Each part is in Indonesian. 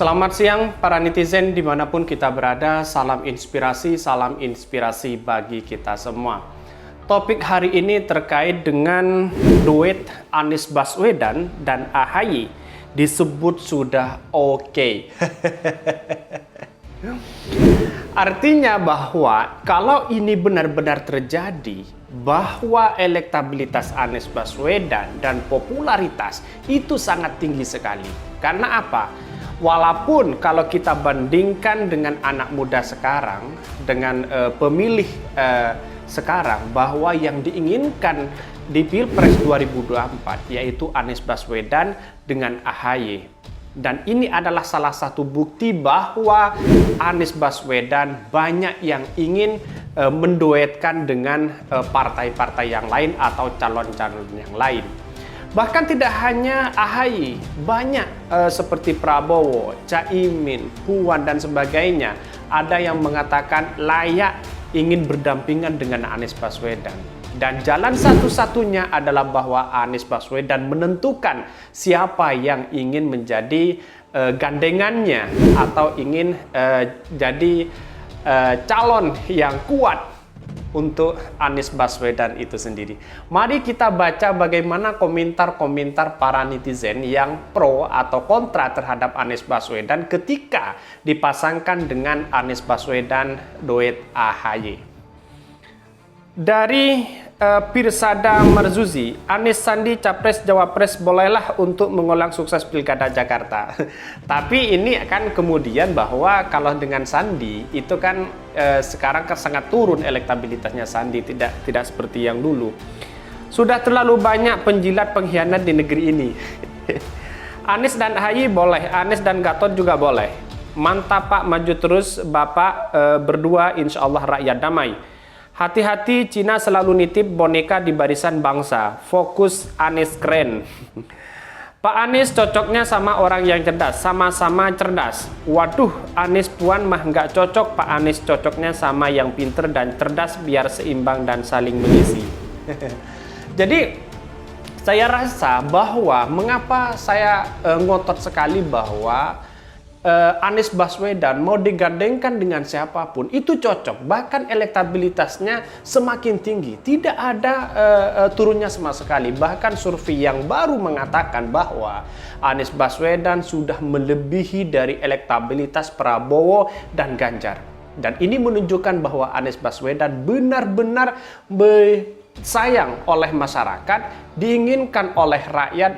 Selamat siang para netizen dimanapun kita berada, salam inspirasi bagi kita semua. Topik hari ini terkait dengan duet Anies Baswedan dan AHY disebut sudah oke. Artinya bahwa kalau ini benar-benar terjadi, bahwa elektabilitas Anies Baswedan dan popularitas itu sangat tinggi sekali. Karena apa? Walaupun kalau kita bandingkan dengan anak muda sekarang, dengan pemilih sekarang, bahwa yang diinginkan di Pilpres 2024 yaitu Anies Baswedan dengan AHY. Dan ini adalah salah satu bukti bahwa Anies Baswedan banyak yang ingin menduetkan dengan partai-partai yang lain atau calon-calon yang lain. Bahkan tidak hanya AHY, banyak seperti Prabowo, Caimin, Puan dan sebagainya. Ada yang mengatakan layak ingin berdampingan dengan Anies Baswedan. Dan jalan satu-satunya adalah bahwa Anies Baswedan menentukan siapa yang ingin menjadi gandengannya atau ingin jadi calon yang kuat untuk Anies Baswedan itu sendiri. Mari kita baca bagaimana komentar-komentar para netizen yang pro atau kontra terhadap Anies Baswedan ketika dipasangkan dengan Anies Baswedan duet AHY. Dari Pirsada Marzuzi, Anies Sandi Capres Jawapres bolehlah untuk mengulang sukses Pilkada Jakarta. Tapi ini kan kemudian bahwa kalau dengan Sandi itu kan sekarang kan sangat turun elektabilitasnya Sandi, tidak seperti yang dulu. Sudah terlalu banyak penjilat pengkhianat di negeri ini. Anies dan AHY boleh, Anies dan Gatot juga boleh. Mantap Pak, maju terus Bapak berdua, insya Allah rakyat damai. Hati-hati, Cina selalu nitip boneka di barisan bangsa. Fokus Anies keren. Pak Anies cocoknya sama orang yang cerdas, sama-sama cerdas. Waduh, Anies Puan mah nggak cocok. Pak Anies cocoknya sama yang pinter dan cerdas biar seimbang dan saling mengisi. Jadi saya rasa bahwa mengapa saya ngotot sekali bahwa Anies Baswedan mau digandengkan dengan siapapun itu cocok, bahkan elektabilitasnya semakin tinggi, tidak ada turunnya sama sekali. Bahkan survei yang baru mengatakan bahwa Anies Baswedan sudah melebihi dari elektabilitas Prabowo dan Ganjar. Dan ini menunjukkan bahwa Anies Baswedan benar-benar sayang oleh masyarakat, diinginkan oleh rakyat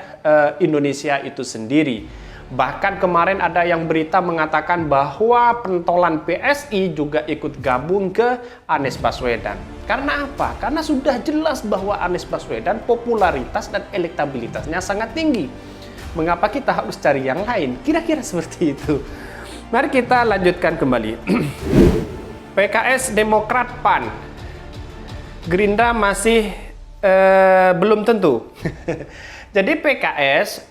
Indonesia itu sendiri. Bahkan kemarin ada yang berita mengatakan bahwa pentolan PSI juga ikut gabung ke Anies Baswedan. Karena apa? Karena sudah jelas bahwa Anies Baswedan popularitas dan elektabilitasnya sangat tinggi. Mengapa kita harus cari yang lain? Kira-kira seperti itu. Mari kita lanjutkan kembali. PKS, Demokrat, PAN. Gerindra masih belum tentu. Jadi PKS,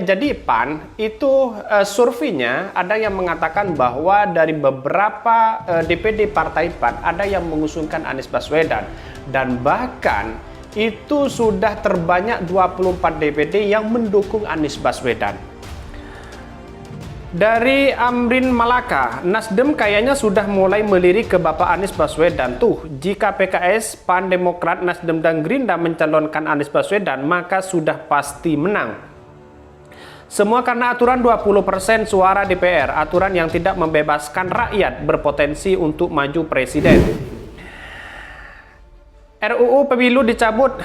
jadi PAN itu surveinya ada yang mengatakan bahwa dari beberapa DPD Partai PAN ada yang mengusungkan Anies Baswedan. Dan bahkan itu sudah terbanyak 24 DPD yang mendukung Anies Baswedan. Dari Amrin Malaka, Nasdem kayaknya sudah mulai melirik ke Bapak Anies Baswedan. Tuh, jika PKS, PAN, Demokrat, Nasdem, dan Gerindra mencalonkan Anies Baswedan, maka sudah pasti menang. Semua karena aturan 20% suara DPR, aturan yang tidak membebaskan rakyat berpotensi untuk maju presiden. RUU Pemilu dicabut.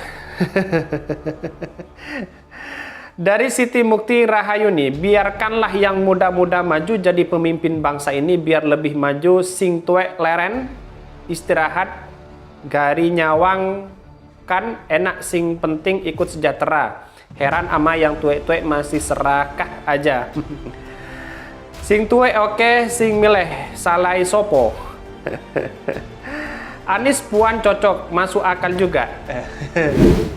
Dari Siti Mukti Rahayuni, biarkanlah yang muda-muda maju jadi pemimpin bangsa ini biar lebih maju. Sing tuek leren, istirahat, gari nyawang, kan enak sing penting ikut sejahtera. Heran ama yang tuek-tuek masih serakah aja. Sing tuek oke, sing milih salai sopo. Anies Puan cocok, masuk akal juga.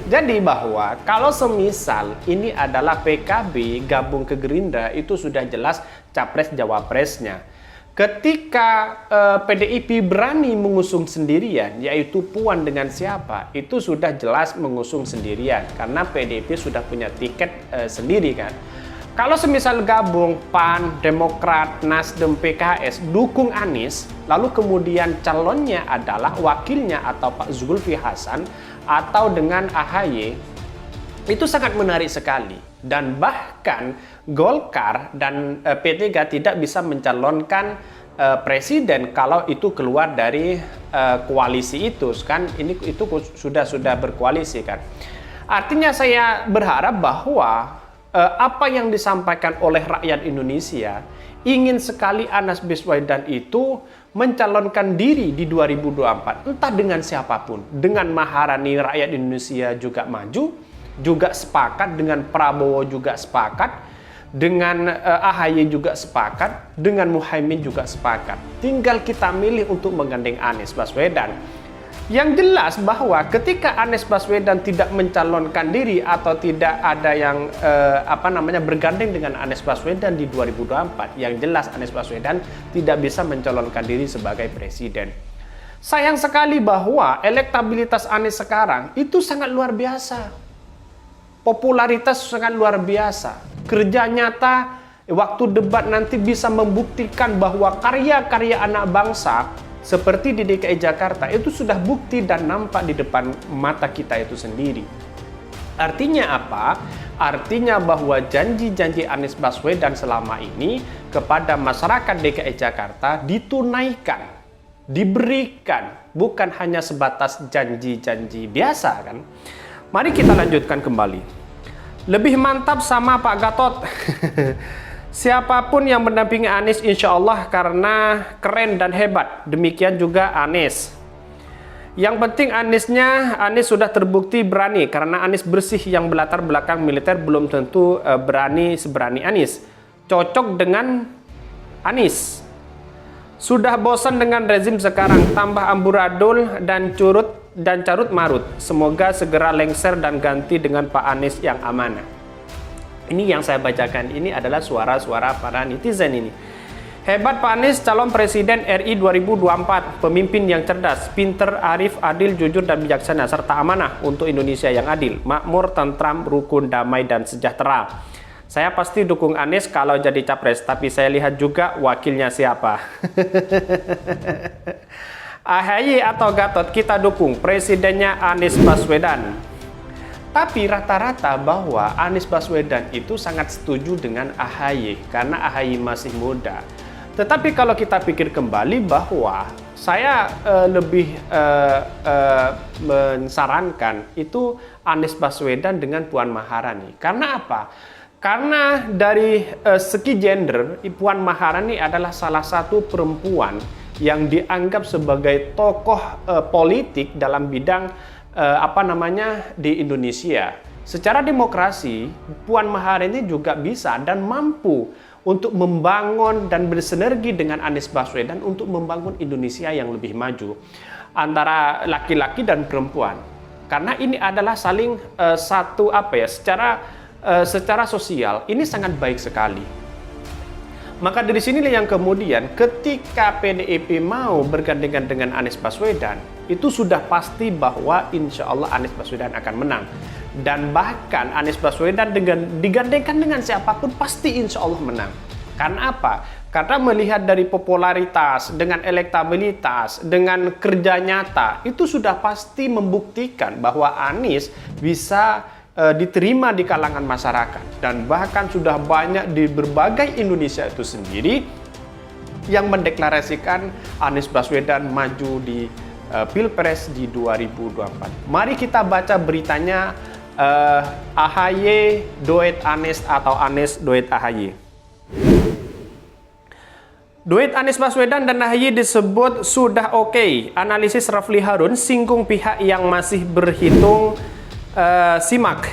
Jadi bahwa kalau semisal ini adalah PKB gabung ke Gerindra, itu sudah jelas capres jawapresnya. Ketika PDIP berani mengusung sendirian, yaitu Puan dengan siapa, itu sudah jelas mengusung sendirian. Karena PDIP sudah punya tiket sendiri kan. Kalau semisal gabung PAN, Demokrat, Nasdem, PKS, dukung Anies, lalu kemudian calonnya adalah wakilnya atau Pak Zulkifli Hasan atau dengan AHY, itu sangat menarik sekali. Dan bahkan Golkar dan P3 tidak bisa mencalonkan presiden kalau itu keluar dari koalisi itu kan, itu sudah berkoalisi kan. Artinya saya berharap bahwa apa yang disampaikan oleh rakyat Indonesia, ingin sekali Anies Baswedan itu mencalonkan diri di 2024, entah dengan siapapun. Dengan Maharani rakyat Indonesia juga maju, juga sepakat, dengan Prabowo juga sepakat, dengan AHY juga sepakat, dengan Muhaimin juga sepakat. Tinggal kita milih untuk menggandeng Anies Baswedan. Yang jelas bahwa ketika Anies Baswedan tidak mencalonkan diri atau tidak ada yang bergandeng dengan Anies Baswedan di 2024, yang jelas Anies Baswedan tidak bisa mencalonkan diri sebagai presiden. Sayang sekali bahwa elektabilitas Anies sekarang itu sangat luar biasa. Popularitas sangat luar biasa. Kerja nyata waktu debat nanti bisa membuktikan bahwa karya-karya anak bangsa seperti di DKI Jakarta itu sudah bukti dan nampak di depan mata kita itu sendiri. Artinya apa? Artinya bahwa janji-janji Anies Baswedan selama ini kepada masyarakat DKI Jakarta ditunaikan, diberikan, bukan hanya sebatas janji-janji biasa kan. Mari kita lanjutkan kembali. Lebih mantap sama Pak Gatot. Siapapun yang mendampingi Anies insya Allah karena keren dan hebat. Demikian juga Anies. Yang penting Anies sudah terbukti berani. Karena Anies bersih yang berlatar belakang militer belum tentu berani seberani Anies. Cocok dengan Anies. Sudah bosan dengan rezim sekarang. Tambah amburadul dan carut marut. Semoga segera lengser dan ganti dengan Pak Anies yang amanah. Ini yang saya bacakan, ini adalah suara-suara para netizen ini. Hebat Pak Anies, calon presiden RI 2024, pemimpin yang cerdas, pinter, arif, adil, jujur, dan bijaksana, serta amanah untuk Indonesia yang adil, makmur, tentram, rukun, damai, dan sejahtera. Saya pasti dukung Anies kalau jadi capres, tapi saya lihat juga wakilnya siapa. AHY atau Gatot kita dukung, presidennya Anies Baswedan. Tapi rata-rata bahwa Anies Baswedan itu sangat setuju dengan AHY karena AHY masih muda. Tetapi kalau kita pikir kembali bahwa saya lebih mensarankan itu Anies Baswedan dengan Puan Maharani. Karena apa? Karena dari segi gender, Puan Maharani adalah salah satu perempuan yang dianggap sebagai tokoh politik dalam bidang di Indonesia. Secara demokrasi, Puan Maharani juga bisa dan mampu untuk membangun dan bersinergi dengan Anies Baswedan untuk membangun Indonesia yang lebih maju antara laki-laki dan perempuan. Karena ini adalah saling secara sosial ini sangat baik sekali. Maka dari sinilah yang kemudian ketika PDIP mau bergandengan dengan Anies Baswedan, itu sudah pasti bahwa insya Allah Anies Baswedan akan menang. Dan bahkan Anies Baswedan digandengkan dengan siapapun pasti insya Allah menang. Karena apa? Karena melihat dari popularitas, dengan elektabilitas, dengan kerja nyata, itu sudah pasti membuktikan bahwa Anies bisa diterima di kalangan masyarakat. Dan bahkan sudah banyak di berbagai Indonesia itu sendiri yang mendeklarasikan Anies Baswedan maju di Pilpres di 2024. Mari kita baca beritanya AHY duet Anies atau Anies duet AHY. Duet Anies Baswedan dan AHY disebut sudah oke. Analisis Rafli Harun singgung pihak yang masih berhitung simak.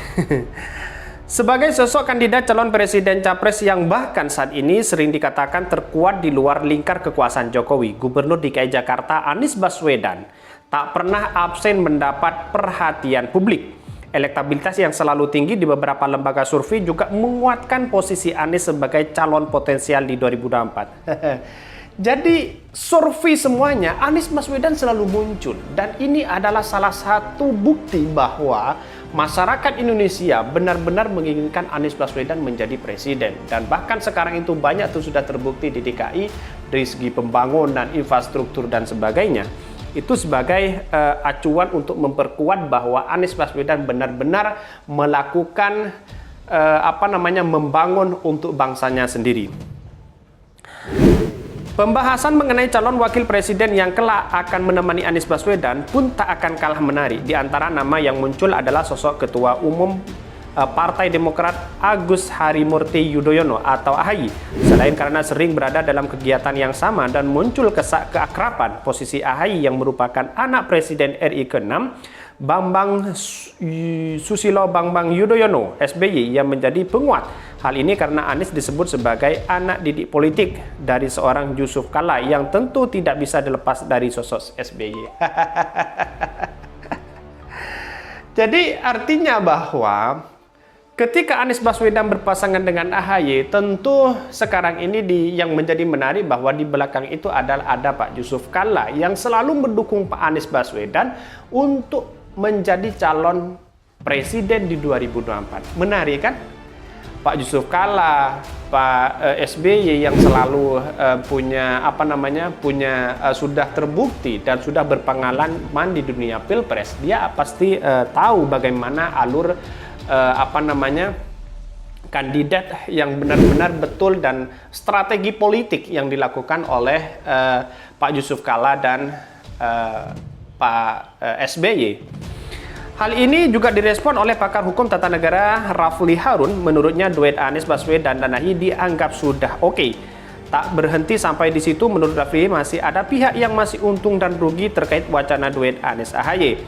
Sebagai sosok kandidat calon presiden capres yang bahkan saat ini sering dikatakan terkuat di luar lingkar kekuasaan Jokowi, Gubernur DKI Jakarta Anies Baswedan tak pernah absen mendapat perhatian publik. Elektabilitas yang selalu tinggi di beberapa lembaga survei juga menguatkan posisi Anies sebagai calon potensial di 2024. Jadi survei semuanya Anies Baswedan selalu muncul, dan ini adalah salah satu bukti bahwa masyarakat Indonesia benar-benar menginginkan Anies Baswedan menjadi presiden. Dan bahkan sekarang itu banyak tuh sudah terbukti di DKI dari segi pembangunan, infrastruktur dan sebagainya. Itu sebagai acuan untuk memperkuat bahwa Anies Baswedan benar-benar melakukan membangun untuk bangsanya sendiri. Pembahasan mengenai calon wakil presiden yang kelak akan menemani Anies Baswedan pun tak akan kalah menarik. Di antara nama yang muncul adalah sosok Ketua Umum Partai Demokrat Agus Harimurti Yudhoyono atau AHY. Selain karena sering berada dalam kegiatan yang sama dan muncul keakraban, posisi AHY yang merupakan anak Presiden RI ke-6 Bambang Susilo Bambang Yudhoyono SBY yang menjadi penguat. Hal ini karena Anies disebut sebagai anak didik politik dari seorang Yusuf Kalla yang tentu tidak bisa dilepas dari sosok SBY. Jadi artinya bahwa ketika Anies Baswedan berpasangan dengan AHY, tentu sekarang ini yang menjadi menarik bahwa di belakang itu ada Pak Yusuf Kalla yang selalu mendukung Pak Anies Baswedan untuk menjadi calon presiden di 2024. Menarik kan? Pak Yusuf Kalla, Pak SBY yang selalu sudah terbukti dan sudah berpengalaman di dunia pilpres. Dia pasti tahu bagaimana alur kandidat yang benar-benar betul dan strategi politik yang dilakukan oleh Pak Yusuf Kalla dan Pak SBY. Hal ini juga direspon oleh pakar hukum tata negara Rafli Harun. Menurutnya duet Anies Baswedan dan AHY dianggap sudah oke. Tak berhenti sampai di situ, menurut Rafli masih ada pihak yang masih untung dan rugi terkait wacana duet Anies AHY.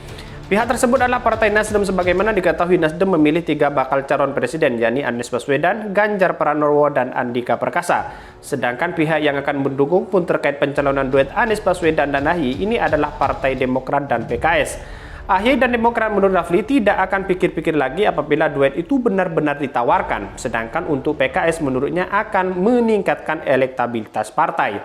Pihak tersebut adalah Partai Nasdem, sebagaimana diketahui Nasdem memilih 3 bakal calon presiden, yakni Anies Baswedan, Ganjar Pranowo, dan Andika Perkasa. Sedangkan pihak yang akan mendukung pun terkait pencalonan duet Anies Baswedan dan AHY ini adalah Partai Demokrat dan PKS. AHY dan Demokrat menurut Rafli tidak akan pikir-pikir lagi apabila duet itu benar-benar ditawarkan. Sedangkan untuk PKS menurutnya akan meningkatkan elektabilitas partai.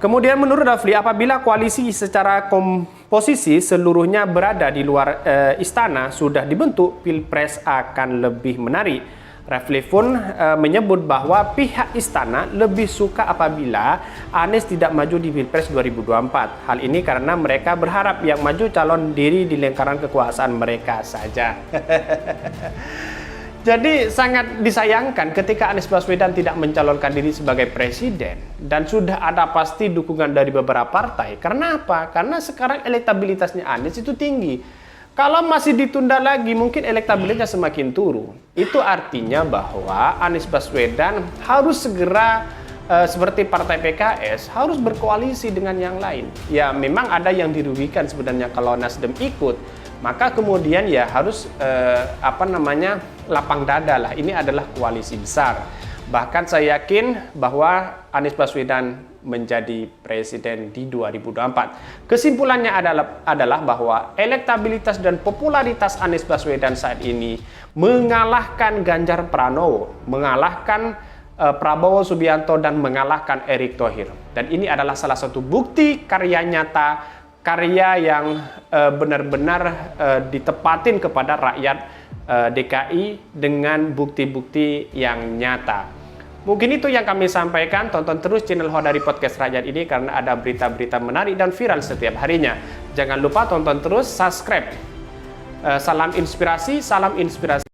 Kemudian menurut Rafli, apabila koalisi secara komposisi seluruhnya berada di luar istana sudah dibentuk, Pilpres akan lebih menarik. Rafli pun menyebut bahwa pihak istana lebih suka apabila Anies tidak maju di Pilpres 2024. Hal ini karena mereka berharap yang maju calon diri di lingkaran kekuasaan mereka saja. Jadi sangat disayangkan ketika Anies Baswedan tidak mencalonkan diri sebagai presiden dan sudah ada pasti dukungan dari beberapa partai. Karena apa? Karena sekarang elektabilitasnya Anies itu tinggi. Kalau masih ditunda lagi, mungkin elektabilitasnya semakin turun. Itu artinya bahwa Anies Baswedan harus segera seperti partai PKS harus berkoalisi dengan yang lain. Ya memang ada yang dirugikan sebenarnya kalau Nasdem ikut. Maka kemudian ya harus lapang dada lah. Ini adalah koalisi besar. Bahkan saya yakin bahwa Anies Baswedan menjadi presiden di 2024. Kesimpulannya adalah bahwa elektabilitas dan popularitas Anies Baswedan saat ini mengalahkan Ganjar Pranowo, mengalahkan Prabowo Subianto dan mengalahkan Erick Thohir. Dan ini adalah salah satu bukti karya nyata, karya yang benar-benar ditepatin kepada rakyat DKI dengan bukti-bukti yang nyata. Mungkin itu yang kami sampaikan. Tonton terus channel Hodari Podcast Rakyat ini karena ada berita-berita menarik dan viral setiap harinya. Jangan lupa tonton terus, subscribe. Salam inspirasi, salam inspirasi.